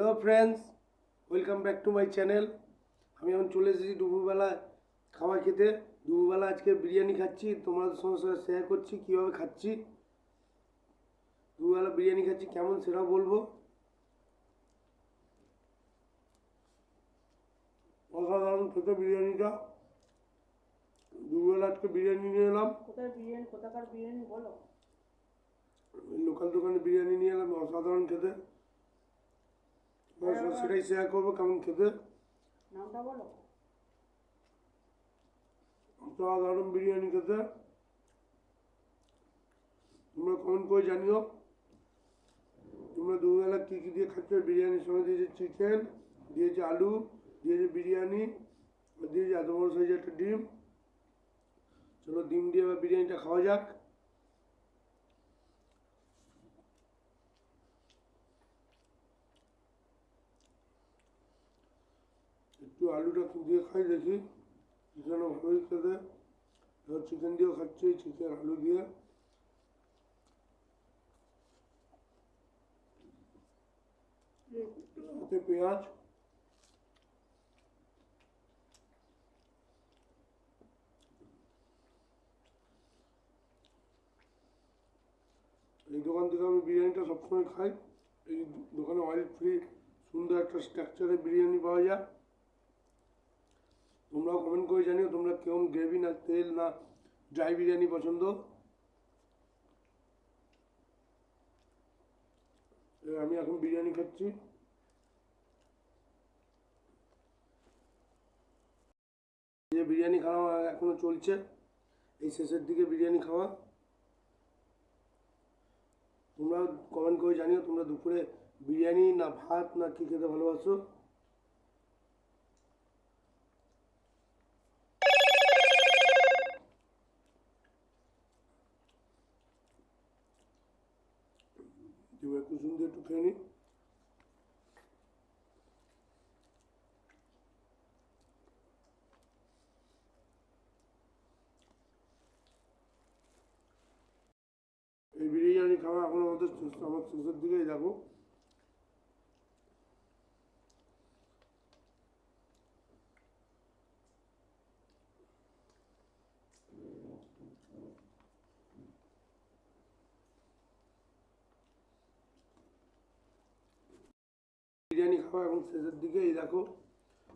Hello friends, welcome back to my channel. আমি এখন চলে এসেছি দুপুরবেলা খাবার খেতে। দুপুরবেলা আজকে বিরিয়ানি খাচ্ছি, তোমাদের সঙ্গে শেয়ার করছি কীভাবে খাচ্ছি। দুপুরবেলা বিরিয়ানি খাচ্ছি, কেমন সেটাও বলবো। অসাধারণ খেতে বিরিয়ানিটা। দুপুরবেলা আজকে বিরিয়ানি নিয়ে এলাম। কোথাকার বিরিয়ানি বলো? লোকাল দোকানে বিরিয়ানি নিয়ে এলাম, অসাধারণ খেতে। সেটাই শেয়ার করবো কেমন খেতে। নামটা বলো। অসাধারণ বিরিয়ানি খেতে। তোমরা কমেন্ট করে জানিও তোমরা দুবেলা কী কী দিয়ে খাচ্ছ। বিরিয়ানির সঙ্গে দিয়েছে চিকেন, দিয়েছে আলু, দিয়েছে বিরিয়ানি, দিয়েছে এত বড় সাইজের একটা ডিম। চলো ডিম দিয়ে এবার বিরিয়ানিটা খাওয়া যাক। একটু আলুটা দিয়ে খাই দেখি, চিকেনও ভালোই খেতে। এবার চিকেন দিয়েও খাচ্ছি, চিকেন আলু দিয়ে। সাথে পেঁয়াজ। এই দোকান থেকে আমি বিরিয়ানিটা সবসময় খাই। এই দোকানে অয়েল ফ্রি সুন্দর একটা স্ট্রাকচারে বিরিয়ানি পাওয়া যায়। তোমরাও কমেন্ট করে জানিও তোমরা কেমন গ্রেভি না তেল না ড্রাই বিরিয়ানি পছন্দ। আমি এখন বিরিয়ানি খাচ্ছি। যে বিরিয়ানি খাওয়া এখনো চলছে, এই শেষের দিকে বিরিয়ানি খাওয়া। তোমরা কমেন্ট করে জানিও তোমরা দুপুরে বিরিয়ানি না ভাত না কী খেতে ভালোবাসো। কুসুম দিয়ে একটু খেয়ে নিই। এই বিরিয়ানি খাওয়া এখন আমাদের আমার শেষের দিকেই যাবো। বিরিয়ানি খাওয়া এখন শেষের দিকে, এই দেখো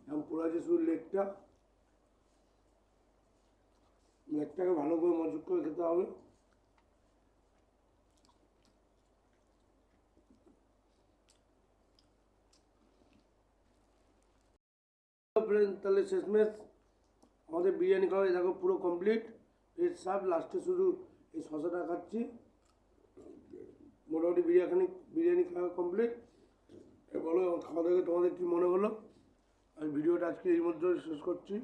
এখন পোড়া যে শুধু লেগটাকে ভালো করে মজুত করে খেতে হবে। তাহলে শেষমেশ আমাদের বিরিয়ানি খাওয়া দেখো পুরো কমপ্লিট। এর সব লাস্টে শুধু এই শসাটা খাচ্ছি। মোটামুটি বিরিয়ানি খাওয়া কমপ্লিট। বলো খাওয়া দেখে তোমাদের কী মনে হলো। আমি ভিডিওটা আজকে এই মধ্যে শেষ করছি।